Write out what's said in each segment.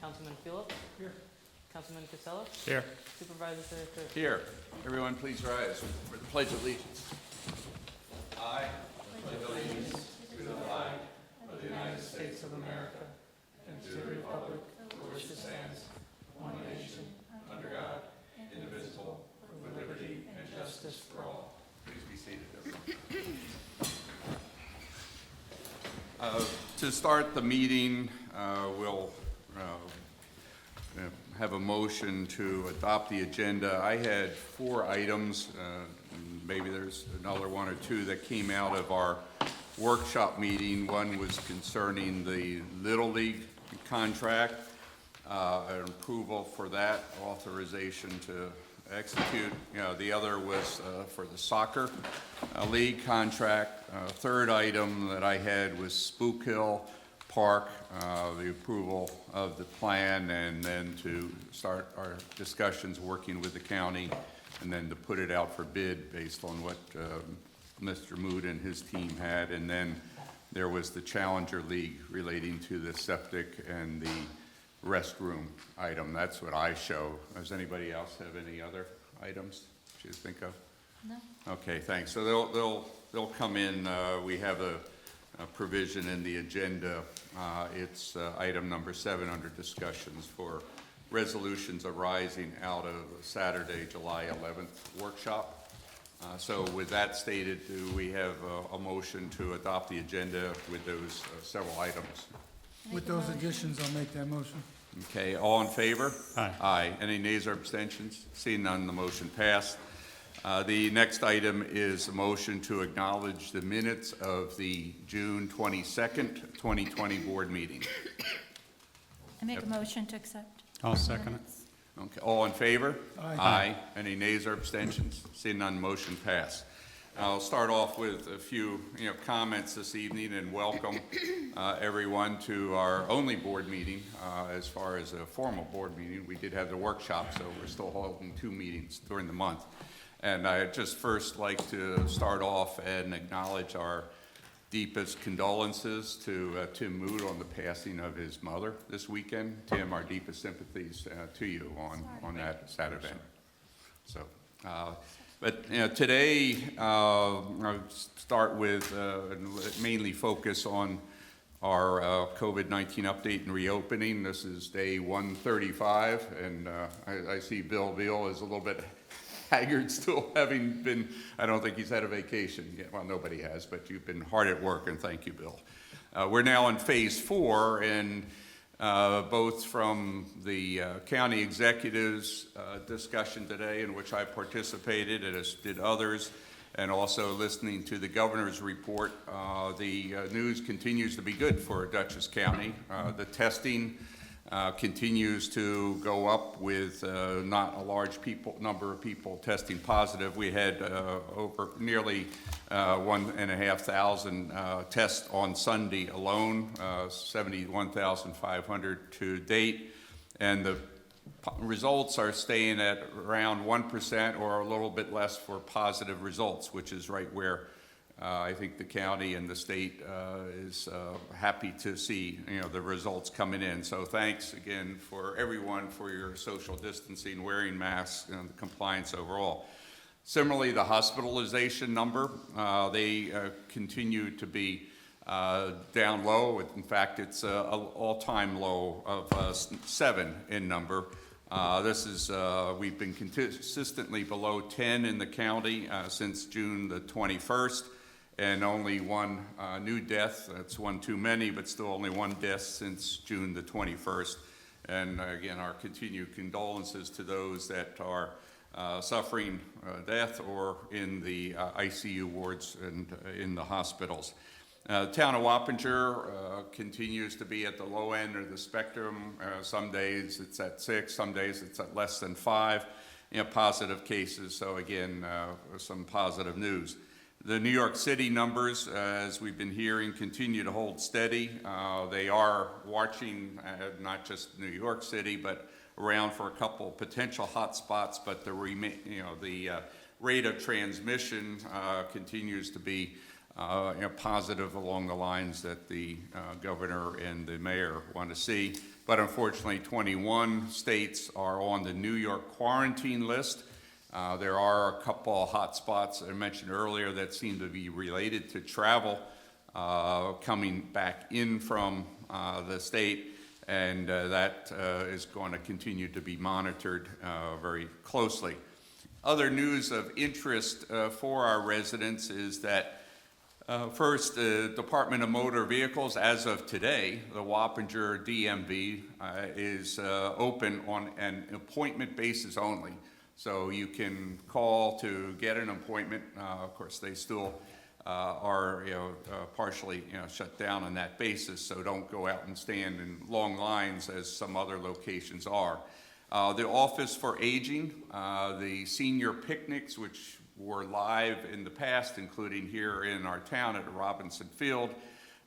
Councilman Phillips. Here. Councilman Casella. Here. Supervisor Sarah. Here, everyone please rise for the Pledge of Allegiance. I pledge allegiance to the flag of the United States of America and to the republic for which it stands, one nation, under God, indivisible, with liberty and justice for all. Please be seated, everyone. To start the meeting, we'll have a motion to adopt the agenda. I had 4 items, maybe there's another 1 or 2 that came out of our workshop meeting. One was concerning the Little League contract, an approval for that, authorization to execute. The other was for the soccer league contract. Third item that I had was Spook Hill Park, the approval of the plan, and then to start our discussions working with the county, and then to put it out for bid based on what Mr. Mood and his team had. And then there was the Challenger League relating to the septic and the restroom item. That's what I show. Does anybody else have any other items that you think of? No. Okay, thanks. So they'll come in. We have a provision in the agenda. It's item number 7 under discussions for resolutions arising out of Saturday, July 11th workshop. So with that stated, do we have a motion to adopt the agenda with those several items? With those additions, I'll make that motion. Okay, all in favor? Aye. Aye. Any nays or abstentions? Seeing none, the motion passed. The next item is a motion to acknowledge the minutes of the June 22nd, 2020 board meeting. I make a motion to accept. I'll second it. Okay, all in favor? Aye. Any nays or abstentions? Seeing none, motion passed. I'll start off with a few comments this evening and welcome everyone to our only board meeting as far as a formal board meeting. We did have the workshop, so we're still holding 2 meetings during the month. And I'd just first like to start off and acknowledge our deepest condolences to Tim Mood on the passing of his mother this weekend. Tim, our deepest sympathies to you on that sad event. So, but today I'll start with mainly focus on our COVID-19 update and reopening. This is day 135, and I see Bill Veal is a little bit haggard still, having been, I don't think he's had a vacation yet. Well, nobody has, but you've been hard at work, and thank you, Bill. We're now in phase 4, and both from the county executives discussion today, in which I participated, and as did others, and also listening to the governor's report, the news continues to be good for Dutchess County. The testing continues to go up with not a large number of people testing positive. We had over nearly 1,500 tests on Sunday alone, 71,500 to date, and the results are staying at around 1% or a little bit less for positive results, which is right where I think the county and the state is happy to see the results coming in. So thanks again for everyone for your social distancing, wearing masks, and the compliance overall. Similarly, the hospitalization number, they continue to be down low. In fact, it's an all-time low of 7 in number. This is, we've been consistently below 10 in the county since June the 21st. And only 1 new death. That's 1 too many, but still only 1 death since June the 21st. And again, our continued condolences to those that are suffering death or in the ICU wards and in the hospitals. The town of Wappinger continues to be at the low end of the spectrum. Some days it's at 6, some days it's at less than 5 positive cases. So again, some positive news. The New York City numbers, as we've been hearing, continue to hold steady. They are watching not just New York City, but around for a couple potential hot spots, but the rate of transmission continues to be positive along the lines that the governor and the mayor want to see. But unfortunately, 21 states are on the New York quarantine list. There are a couple of hot spots I mentioned earlier that seem to be related to travel coming back in from the state, and that is going to continue to be monitored very closely. Other news of interest for our residents is that first, the Department of Motor Vehicles, as of today, the Wappinger DMV is open on an appointment basis only. So you can call to get an appointment. Of course, they still are partially shut down on that basis, so don't go out and stand in long lines as some other locations are. The Office for Aging, the senior picnics, which were live in the past, including here in our town at Robinson Field.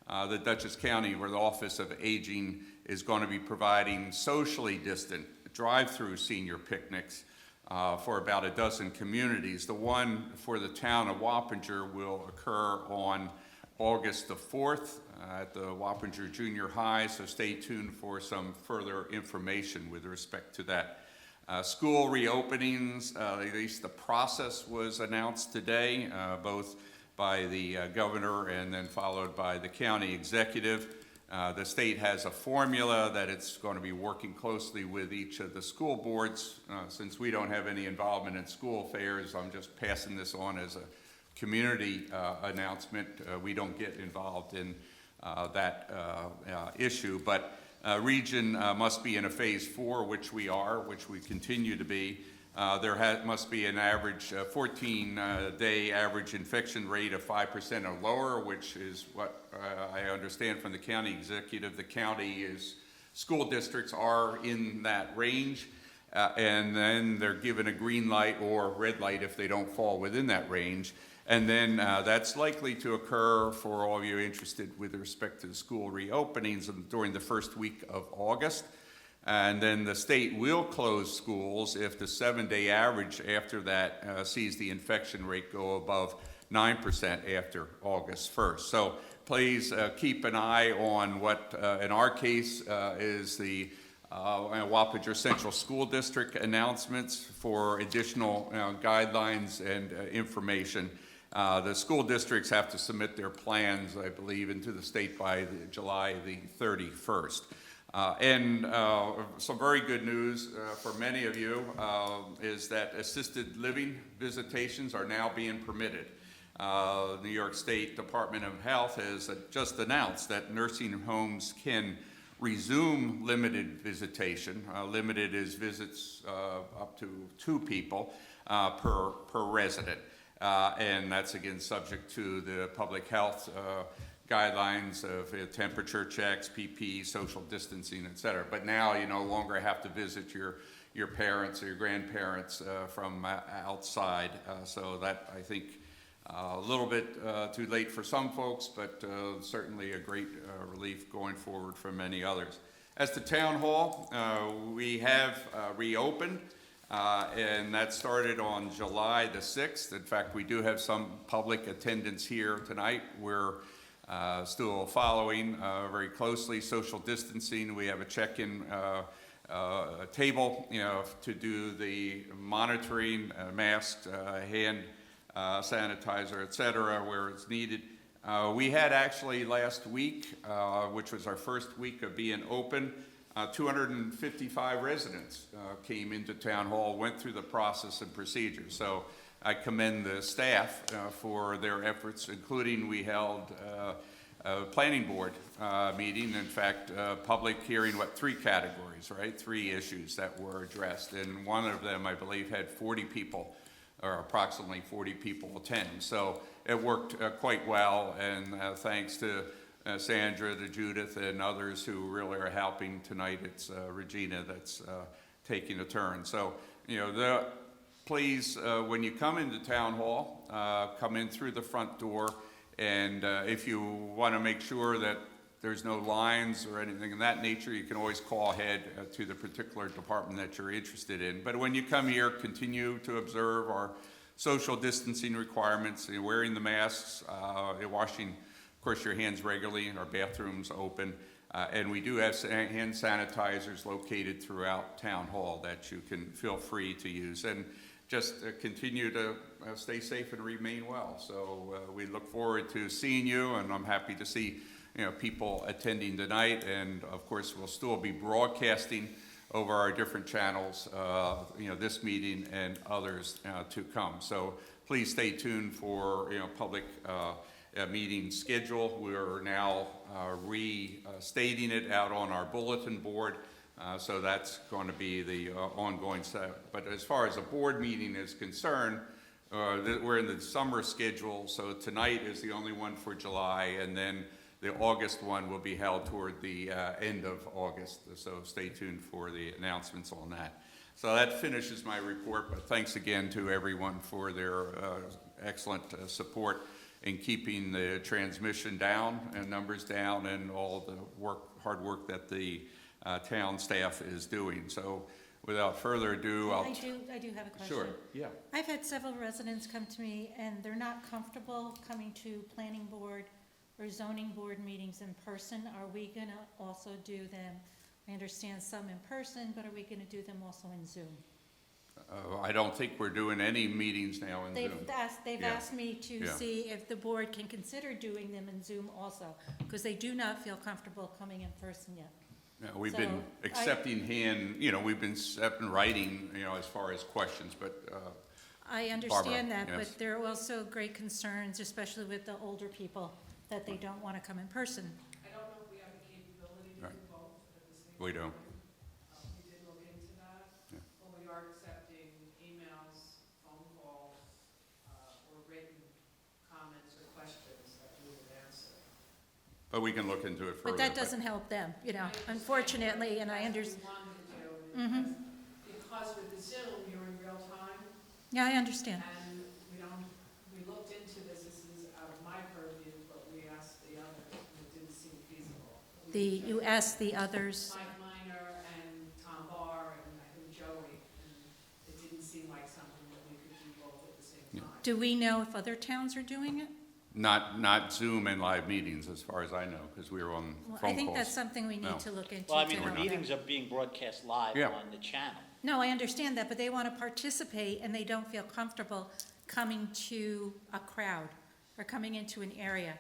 The Dutchess County, where the Office of Aging is going to be providing socially distant drive-through senior picnics for about a dozen communities. The one for the town of Wappinger will occur on August the 4th at the Wappinger Junior High, so stay tuned for some further information with respect to that. School reopenings, at least the process was announced today, both by the governor and then followed by the county executive. The state has a formula that it's going to be working closely with each of the school boards. Since we don't have any involvement in school affairs, I'm just passing this on as a community announcement. We don't get involved in that issue, but region must be in a phase 4, which we are, which we continue to be. There must be an average 14-day average infection rate of 5% or lower, which is what I understand from the county executive. The county school districts are in that range, and then they're given a green light or red light if they don't fall within that range. And then that's likely to occur for all of you interested with respect to the school reopenings during the first week of August. And then the state will close schools if the 7-day average after that sees the infection rate go above 9% after August 1st. So please keep an eye on what, in our case, is the Wappinger Central School District announcements for additional guidelines and information. The school districts have to submit their plans, I believe, into the state by July the 31st. And some very good news for many of you is that assisted living visitations are now being permitted. New York State Department of Health has just announced that nursing homes can resume limited visitation. Limited is visits up to 2 people per resident. And that's again subject to the public health guidelines of temperature checks, PPE, social distancing, et cetera. But now you no longer have to visit your parents or your grandparents from outside. So that, I think, a little bit too late for some folks, but certainly a great relief going forward for many others. As to Town Hall, we have reopened. And that started on July the 6th. In fact, we do have some public attendance here tonight. We're still following very closely social distancing. We have a check-in table, to do the monitoring, masks, hand sanitizer, et cetera, where it's needed. We had actually last week, which was our first week of being open, 255 residents came into Town Hall, went through the process and procedures. So I commend the staff for their efforts, including we held a planning board meeting. In fact, public hearing, 3 categories, right? 3 issues that were addressed. And one of them, I believe, had 40 people, or approximately 40 people attend. So it worked quite well, and thanks to Sandra, to Judith, and others who really are helping tonight. It's Regina that's taking a turn. So, please, when you come into Town Hall, come in through the front door, and if you want to make sure that there's no lines or anything of that nature, you can always call ahead to the particular department that you're interested in. But when you come here, continue to observe our social distancing requirements, wearing the masks, washing, of course, your hands regularly, and our bathrooms open. And we do have hand sanitizers located throughout Town Hall that you can feel free to use. And just continue to stay safe and remain well. So we look forward to seeing you, and I'm happy to see people attending tonight. And of course, we'll still be broadcasting over our different channels, this meeting and others to come. So please stay tuned for public meeting schedule. We're now restating it out on our bulletin board. So that's going to be the ongoing set. But as far as a board meeting is concerned, we're in the summer schedule, so tonight is the only one for July, and then the August one will be held toward the end of August. So stay tuned for the announcements on that. So that finishes my report, but thanks again to everyone for their excellent support in keeping the transmission down and numbers down, and all the hard work that the town staff is doing. So without further ado, I do have a question. Sure, yeah. I've had several residents come to me, and they're not comfortable coming to planning board or zoning board meetings in person. Are we gonna also do them, I understand some in person, but are we gonna do them also in Zoom? I don't think we're doing any meetings now in Zoom. They've Yeah. asked me to Yeah. see if the board can consider doing them in Zoom also, because they do not feel comfortable coming in person yet. Yeah, we've So been accepting we've been accepting writing, as far as questions, but I understand that, yes. but there are also great concerns, especially with the older people, that they don't want to come in person. I don't know if we have the capability to Right. do both at the same time. we don't. We did look into that, Yeah. but we are accepting emails, phone calls, or written comments or questions that we would answer. But we can look into it further. But that doesn't help them, unfortunately, and I understand. That's what we wanted to do, because with the Zoom, you're in real time, Yeah, I understand. and we looked into this is out of my purview, but we asked the others, and it didn't seem feasible. You asked the others, Mike Minor and Tom Barr and I think Joey, and it didn't seem like something that we could do both at the same time. do we know if other towns are doing it? Not Zoom and live meetings, as far as I know, because we were on phone Well, calls. I think that's something we No. need to look into. Well, I mean, to the help them. meetings are being broadcast live Yeah. on the channel. No, I understand that, but they want to participate and they don't feel comfortable coming to a crowd or coming into an area.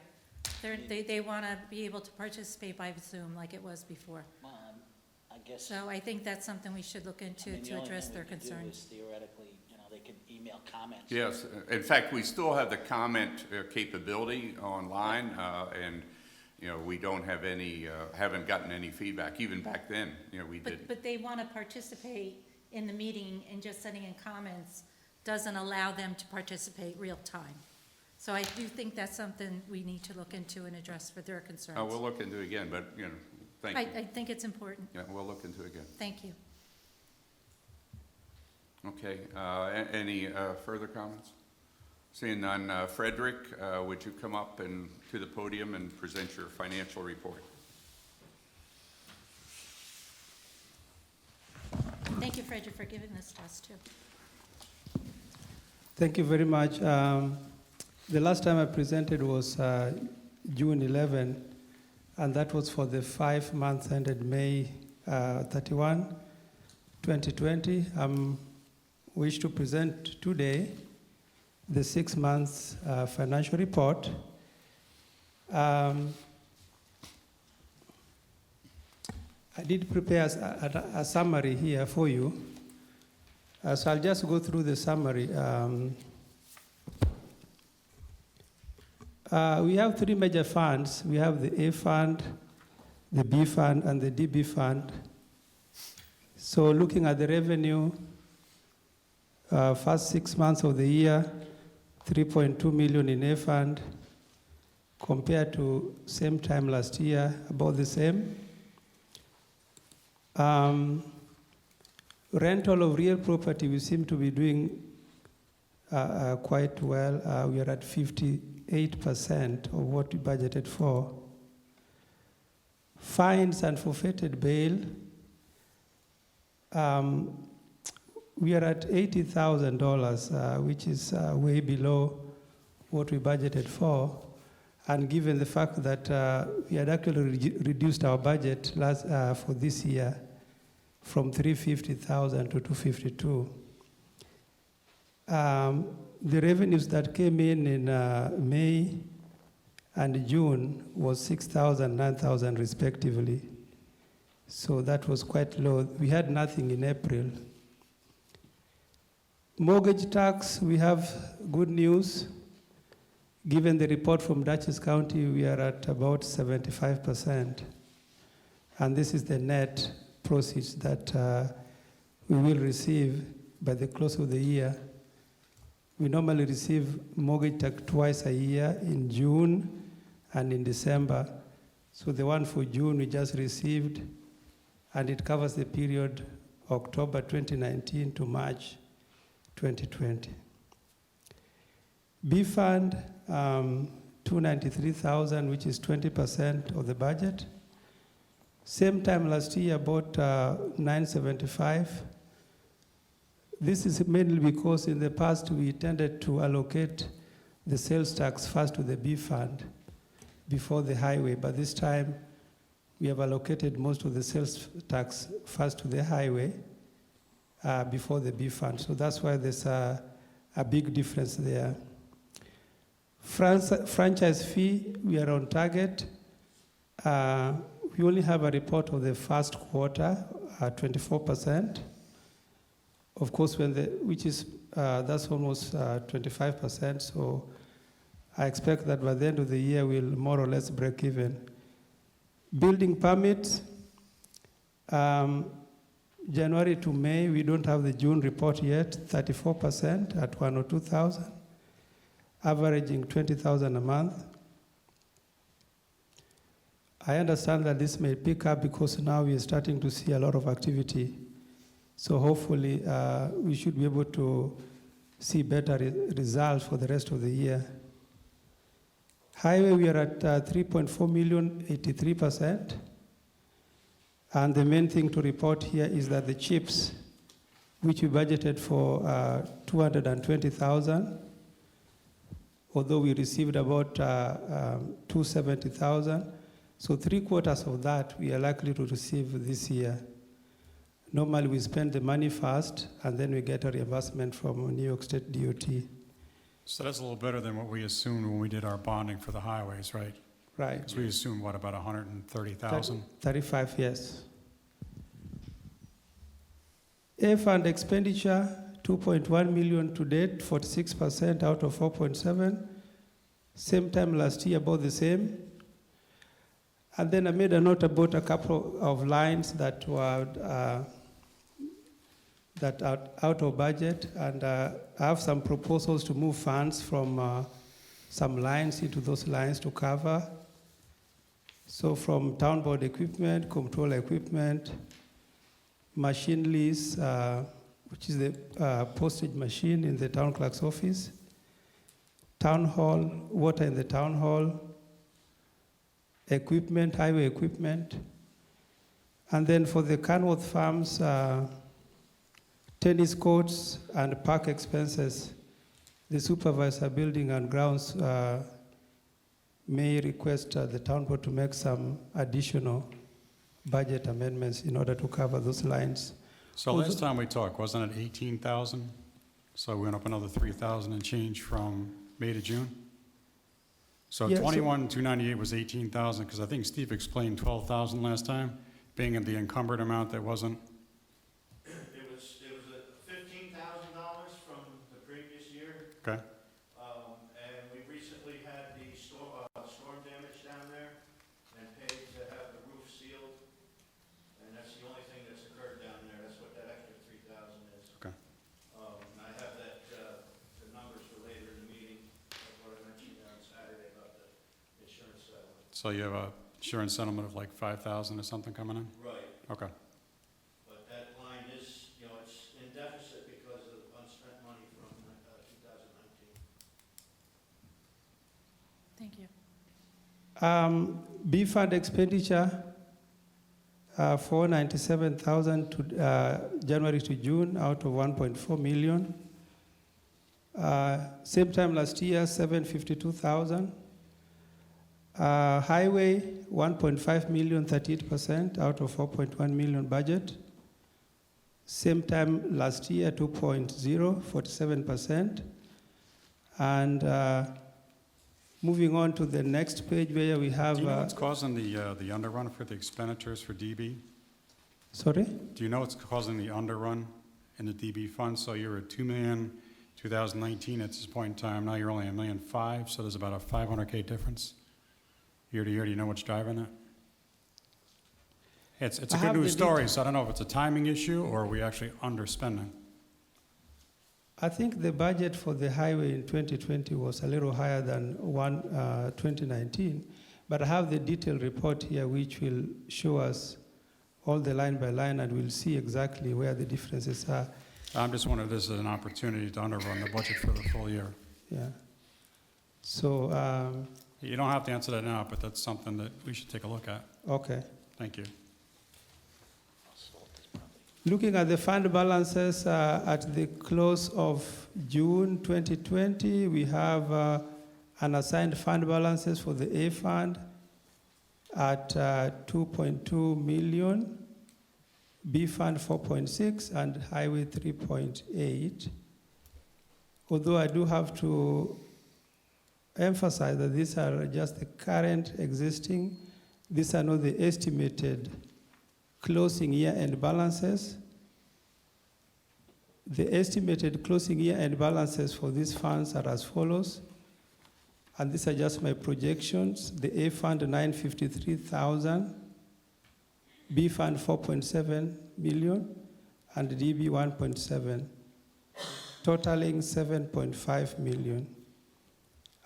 They want to be able to participate by Zoom like it was before. I guess. So I think that's something we should look I into mean, the to only address thing their we could do concerns. is theoretically, they could email comments. Yes, in fact, we still have the comment capability online, and, we don't have any, haven't gotten any feedback. Even back then, we did. But they want to participate in the meeting, and just sending in comments doesn't allow them to participate real time. So I do think that's something we need to look into and address for their concerns. We'll look into it again, but, thank you. I think it's important. Yeah, we'll look into it again. Thank you. Okay, any further comments? Seeing none, Frederick, would you come up and to the podium and present your financial report? Thank you, Frederick, for giving this to us, too. Thank you very much. The last time I presented was June 11, and that was for the 5 months ended May 31, 2020. I wish to present today the 6 months financial report. I did prepare a summary here for you. So I'll just go through the summary. We have 3 major funds. We have the A fund, the B fund, and the DB fund. So looking at the revenue, first 6 months of the year, 3.2 million in A fund, compared to same time last year, about the same. Rental of real property, we seem to be doing quite well. We are at 58% of what we budgeted for. Fines and forfeited bail, we are at $80,000, which is way below what we budgeted for. And given the fact that we had actually reduced our budget for this year from $350,000 to $252,000. The revenues that came in May and June was $6,000, $9,000 respectively. So that was quite low. We had nothing in April. Mortgage tax, we have good news. Given the report from Dutchess County, we are at about 75%. And this is the net proceeds that we will receive by the close of the year. We normally receive mortgage tax twice a year, in June and in December. So the one for June we just received, and it covers the period October 2019 to March 2020. B fund, 293,000, which is 20% of the budget. Same time last year, about 975. This is mainly because in the past we tended to allocate the sales tax first to the B fund before the highway, but this time we have allocated most of the sales tax first to the highway before the B fund. So that's why there's a big difference there. Franchise fee, we are on target. We only have a report of the first quarter, 24%. Of course, that's almost 25%. So I expect that by the end of the year, we'll more or less break even. Building permits, January to May, we don't have the June report yet, 34% at 102,000, averaging 20,000 a month. I understand that this may pick up because now we are starting to see a lot of activity. So hopefully we should be able to see better results for the rest of the year. Highway, we are at 3.4 million, 83%. And the main thing to report here is that the chips, which we budgeted for 220,000, although we received about 270,000, so 3/4 of that we are likely to receive this year. Normally we spend the money first and then we get a reimbursement from New York State DOT. So that's a little better than what we assumed when we did our bonding for the highways, right? Right. Because we assumed, what, about 130,000? 35, yes. A fund expenditure, 2.1 million to date, 46% out of 4.7. Same time last year, about the same. And then I made a note about a couple of lines that were out of budget, and I have some proposals to move funds from some lines into those lines to cover. So from town board equipment, control equipment, machine lease, which is the postage machine in the town clerk's office, town hall, water in the town hall, equipment, highway equipment. And then for the Canworth Farms, tennis courts and park expenses, the supervisor building and grounds may request the town board to make some additional budget amendments in order to cover those lines. So last time we talked, wasn't it 18,000? So we went up another 3,000 and change from May to June? So Yeah, 21,298 was 18,000, because I think Steve explained 12,000 last time, being the encumbered amount that wasn't. It was $15,000 from the previous year. Okay. And we recently had the storm damage down there and paid to have the roof sealed. And that's the only thing that's occurred down there. That's what that extra $3,000 is. Okay. And I have that, the numbers for later in the meeting, of what I mentioned on Saturday about the insurance settlement. So you have a insurance settlement of like 5,000 or something coming in? Right. Okay. But that line is, it's in deficit because of unspent money from 2019. Thank you. B fund expenditure, 497,000 to January to June out of 1.4 million. Same time last year, 752,000. Highway, 1.5 million, 38% out of 4.1 million budget. Same time last year, 2.0, 47%. And moving on to the next page where we have... Do you know what's causing the underrun for the expenditures for DB? Sorry? Do you know what's causing the underrun in the DB fund? So you're at 2 million 2019 at this point in time. Now you're only $1.5 million, so there's about a $500K difference year to year. Do you know what's driving that? It's a good news story, so I don't know if it's a timing issue or are we actually underspending? I think the budget for the highway in 2020 was a little higher than 2019, but I have the detailed report here which will show us all the line by line and we'll see exactly where the differences are. I'm just wondering if this is an opportunity to underrun the budget for the full year. Yeah. So, You don't have to answer that now, but that's something that we should take a look at. okay. Thank you. Looking at the fund balances at the close of June 2020, we have unassigned fund balances for the A fund at 2.2 million, B fund 4.6, and highway 3.8. Although I do have to emphasize that these are just the current existing, these are not the estimated closing year-end balances. The estimated closing year-end balances for these funds are as follows, and these are just my projections. The A fund, 953,000, B fund, 4.7 million, and DB, 1.7, totaling 7.5 million.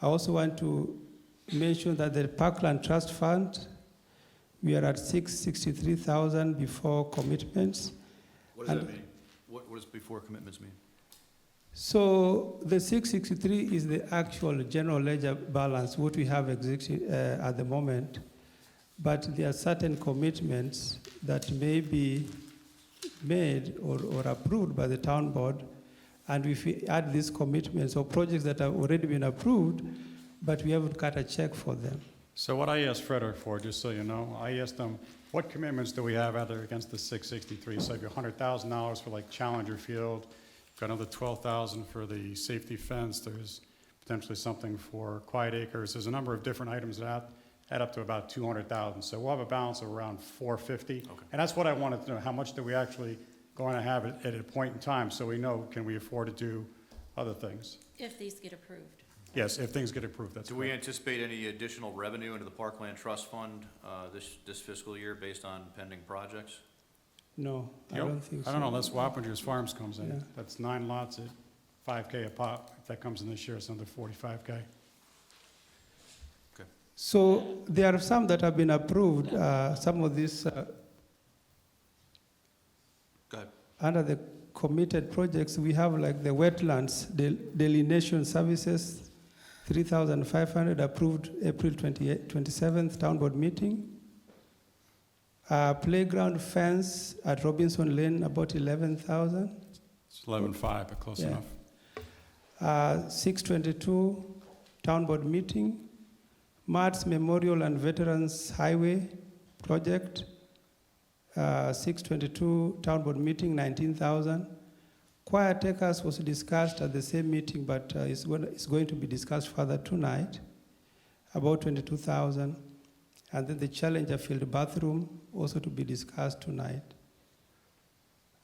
I also want to mention that the Parkland Trust Fund, we are at 663,000 before commitments. What does that mean? What does before commitments mean? So the 663 is the actual general ledger balance, what we have existing at the moment. But there are certain commitments that may be made or approved by the town board. And if we add these commitments or projects that have already been approved, but we haven't cut a check for them. So what I asked Frederick for, just so you know, I asked him, what commitments do we have out there against the 663? So if you're $100,000 for like Challenger Field, got another $12,000 for the safety fence, there's potentially something for Quiet Acres. There's a number of different items that add up to about 200,000. So we'll have a balance of around 450. Okay. And that's what I wanted to know. How much do we actually going to have at a point in time so we know, can we afford to do other things? If these get approved. Yes, if things get approved, that's Do we anticipate any additional revenue into the Parkland Trust Fund this fiscal year based on pending projects? No, I don't think so. I don't know, that's Wappingers Farms comes in. Yeah. That's 9 lots at $5K a pop. If that comes in this year, it's another $45K. So there are some that have been approved, some of these Go ahead. under the committed projects. We have like the wetlands delineation services, 3,500 approved April 27th town board meeting. Playground fence at Robinson Lane, about 11,000. It's 11.5, but close enough. 622 town board meeting. Marts Memorial and Veterans Highway project, 622 town board meeting, 19,000. Quiet Acres was discussed at the same meeting, but it's going to be discussed further tonight, about 22,000. And then the Challenger Field bathroom, also to be discussed tonight.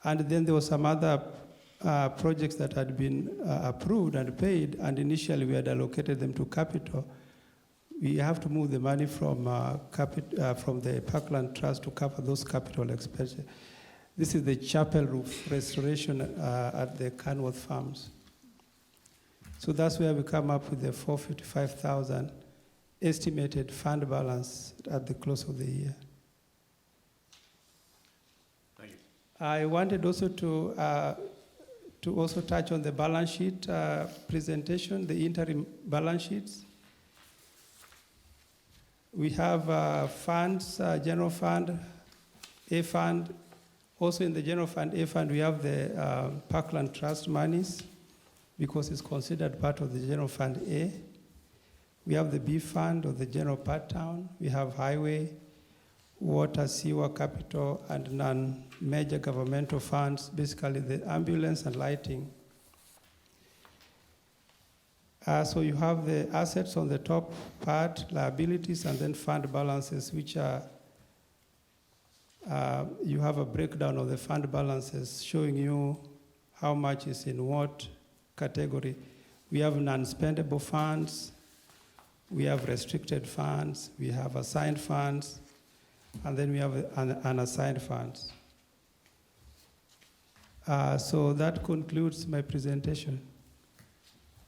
And then there were some other projects that had been approved and paid, and initially we had allocated them to capital. We have to move the money from the Parkland Trust to cover those capital expenses. This is the chapel roof restoration at the Canworth Farms. So that's where we come up with the 455,000 estimated fund balance at the close of the year. Thank you. I wanted also to also touch on the balance sheet presentation, the interim balance sheets. We have funds, general fund, A fund. Also in the general fund, A fund, we have the Parkland Trust monies because it's considered part of the general fund A. We have the B fund of the general part town. We have highway, water, sewer, capital, and non-major governmental funds, basically the ambulance and lighting. So you have the assets on the top part, liabilities, and then fund balances, which are, you have a breakdown of the fund balances showing you how much is in what category. We have non-spendable funds, we have restricted funds, we have assigned funds, and then we have unassigned funds. So that concludes my presentation.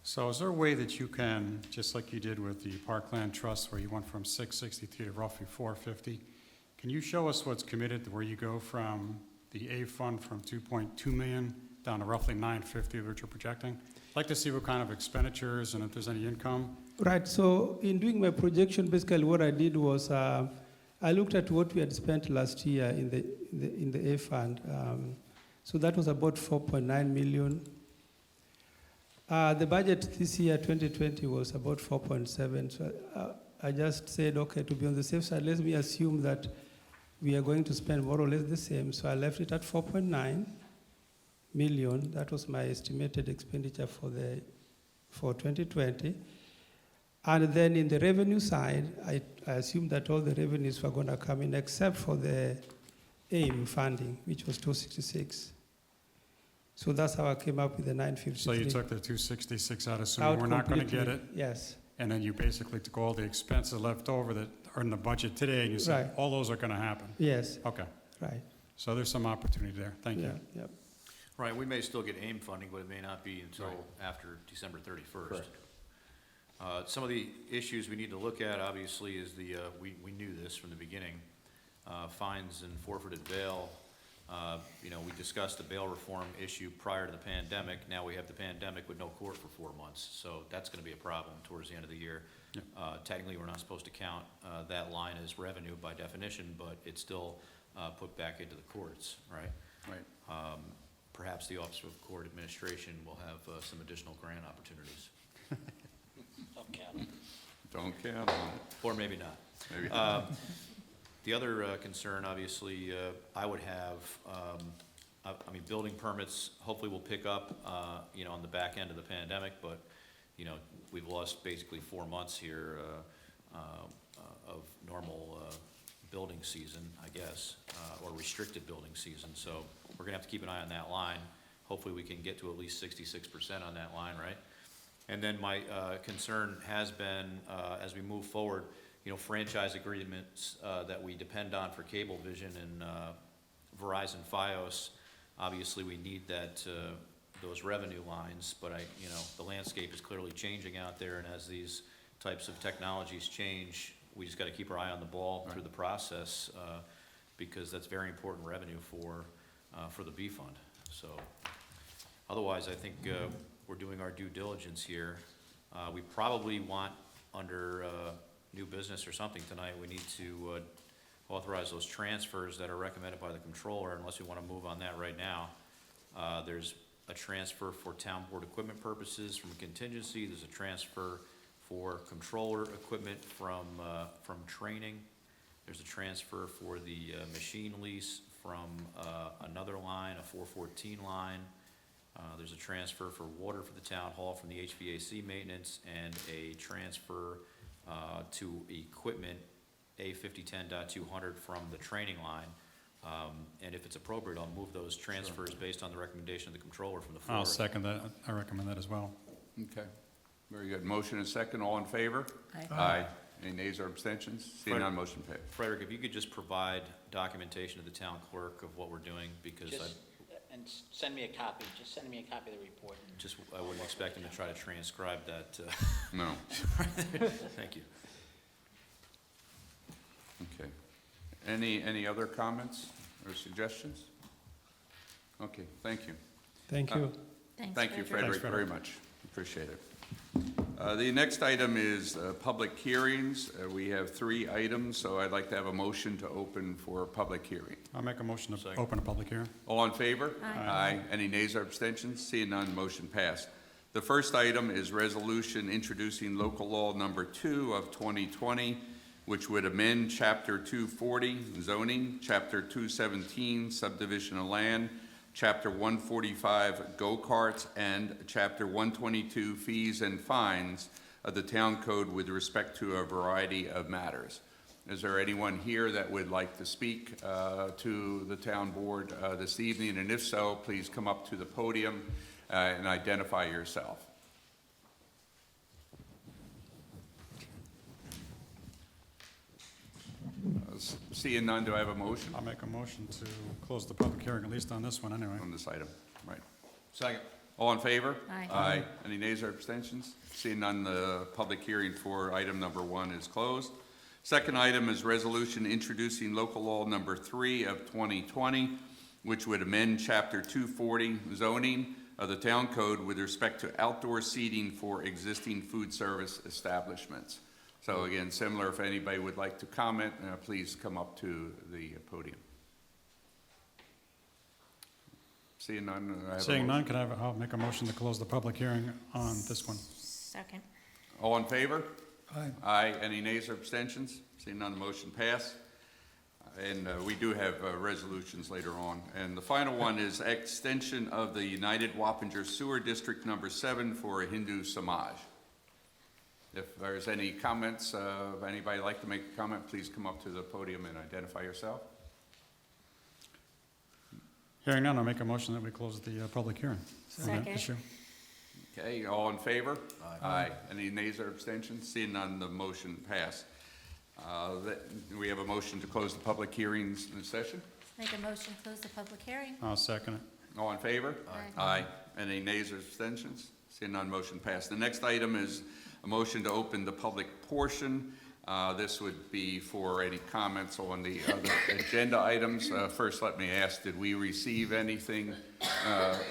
So is there a way that you can, just like you did with the Parkland Trust, where you went from 663 to roughly 450, can you show us what's committed, where you go from the A fund from 2.2 million down to roughly 950, which you're projecting? I'd like to see what kind of expenditures and if there's any income. Right, so in doing my projection, basically what I did was I looked at what we had spent last year in the A fund. So that was about 4.9 million. The budget this year, 2020, was about 4.7. So I just said, okay, to be on the safe side, let me assume that we are going to spend more or less the same. So I left it at 4.9 million. That was my estimated expenditure for 2020. And then in the revenue side, I assumed that all the revenues were going to come in except for the AIM funding, which was 266. So that's how I came up with the 953. So you took the 266 out, assuming we're not going to get it, Yes. and then you basically took all the expenses left over that are in the budget today, and you said, Right. all those are going to happen. Yes. Okay, Right. so there's some opportunity there. Thank you. Yeah. Yep. Right, we may still get AIM funding, but it may not be until Right. after December 31st. Correct. Some of the issues we need to look at, obviously, is we knew this from the beginning, fines and forfeited bail. We discussed the bail reform issue prior to the pandemic. Now we have the pandemic with no court for 4 months, so that's going to be a problem towards the end of the year. Yep. Technically, we're not supposed to count that line as revenue by definition, but it's still put back into the courts, right? Right. Perhaps the Office of Court Administration will have some additional grant opportunities, Don't count it. Don't count on it. or maybe not. Maybe. The other concern, obviously, I would have, building permits hopefully will pick up, on the back end of the pandemic, but, we've lost basically 4 months here of normal building season, I guess, or restricted building season. So we're gonna have to keep an eye on that line. Hopefully we can get to at least 66% on that line, right? And then my concern has been, as we move forward, franchise agreements that we depend on for Cablevision and Verizon Fios. Obviously, we need those revenue lines, but the landscape is clearly changing out there, and as these types of technologies change, we just got to keep our eye on the ball through the process, because that's very important revenue for the B fund. So, otherwise, I think we're doing our due diligence here. We probably want under new business or something tonight, we need to authorize those transfers that are recommended by the controller, unless we want to move on that right now. There's a transfer for town board equipment purposes from contingency. There's a transfer for controller equipment from training. There's a transfer for the machine lease from another line, a 414 line. There's a transfer for water for the town hall from the HVAC maintenance, and a transfer to equipment A5010.200 from the training line. And if it's appropriate, I'll move those transfers based on the recommendation of the controller from the floor. I'll second that. I recommend that as well. Okay, very good. Motion and second, all in favor? Aye. Aye. Any nays or abstentions? Seeing none, motion paid. Frederick, if you could just provide documentation to the town clerk of what we're doing, because And send me a copy, just send me a copy of the report. I wouldn't expect him to try to transcribe that. No. Thank you. Okay. Any other comments or suggestions? Okay, thank you. Thank you. Thanks, Thank you, Frederick. Frederick, Thanks, very Frederick. much. Appreciate it. The next item is public hearings. We have 3 items, so I'd like to have a motion to open for public hearing. I'll make a motion to Second. open a public hearing. All in favor? Aye. Any nays or abstentions? Seeing none, motion passed. The first item is resolution introducing local law number 2 of 2020, which would amend Chapter 240 zoning, Chapter 217 subdivision of land, Chapter 145 go-karts, and Chapter 122 fees and fines of the town code with respect to a variety of matters. Is there anyone here that would like to speak to the town board this evening? And if so, please come up to the podium and identify yourself. Seeing none, do I have a motion I'll make a motion to close the public hearing, at least on this one anyway. on this item? Right. Second. All in favor? Aye. Any nays or abstentions? Seeing none, the public hearing for item number 1 is closed. Second item is resolution introducing local law number 3 of 2020, which would amend Chapter 240 zoning of the town code with respect to outdoor seating for existing food service establishments. So again, similar, if anybody would like to comment, please come up to the podium. Seeing none, I have a Seeing motion. none, I'll make a motion to close the public hearing on this one. Second. All in favor? Aye. Any nays or abstentions? Seeing none, the motion passed. And we do have resolutions later on. And the final one is extension of the United Wappinger Sewer District number 7 for a Hindu Samaj. If there's any comments, if anybody would like to make a comment, please come up to the podium and identify yourself. Hearing none, I'll make a motion that we close the public hearing on that Second. issue. Okay, all in favor? Aye. Any nays or abstentions? Seeing none, the motion passed. We have a motion to close the public hearings in the session. Make a motion to close the public hearing. I'll second it. All in favor? Aye. Aye. Any nays or abstentions? Seeing none, motion passed. The next item is a motion to open the public portion. This would be for any comments on the other agenda items. First, let me ask, did we receive anything,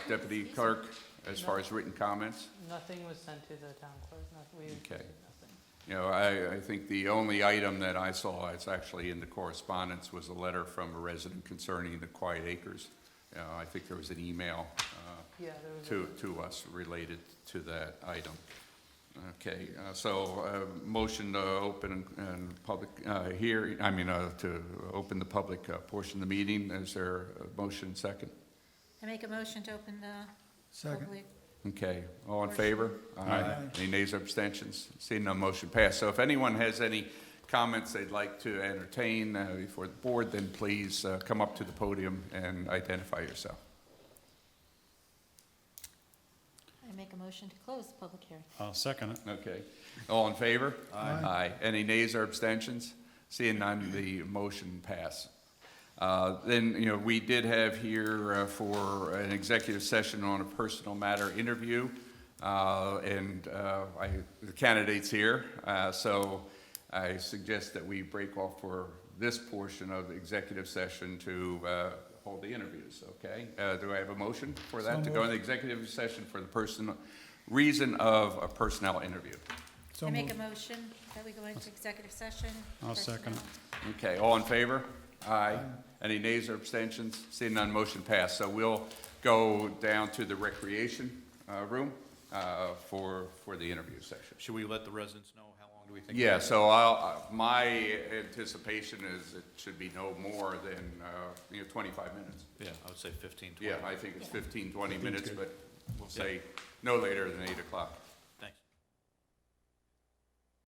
Deputy Clerk, as far as written comments? Nothing was sent to the town clerk, we Okay. received nothing. You know, I think the only item that I saw, it's actually in the correspondence, was a letter from a resident concerning the Quiet Acres. I think there was an email Yeah, there was. to us related to that item. Okay, so motion to open and public hearing, to open the public portion of the meeting. Is there a motion second? I make a motion to open the public. Okay, all in favor? Aye. Any nays or abstentions? Seeing none, motion passed. So if anyone has any comments they'd like to entertain before the board, then please come up to the podium and identify yourself. I make a motion to close the public hearing. I'll second it. Okay, all in favor? Aye. Any nays or abstentions? Seeing none, the motion passed. Then, we did have here for an executive session on a personal matter interview, and the candidate's here, so I suggest that we break off for this portion of the executive session to hold the interviews, okay? Do I have a motion for that, to go into executive session for the reason of a personnel interview? I make a motion that we go into executive session. I'll second it. Okay, all in favor? Aye. Any nays or abstentions? Seeing none, motion passed. So we'll go down to the recreation room for the interview session. Should we let the residents know how long do we think? Yeah, so my anticipation is it should be no more than 25 minutes. Yeah, I would say 15, 20. Yeah, I think it's 15, 20 minutes, but we'll say no later than 8 o'clock.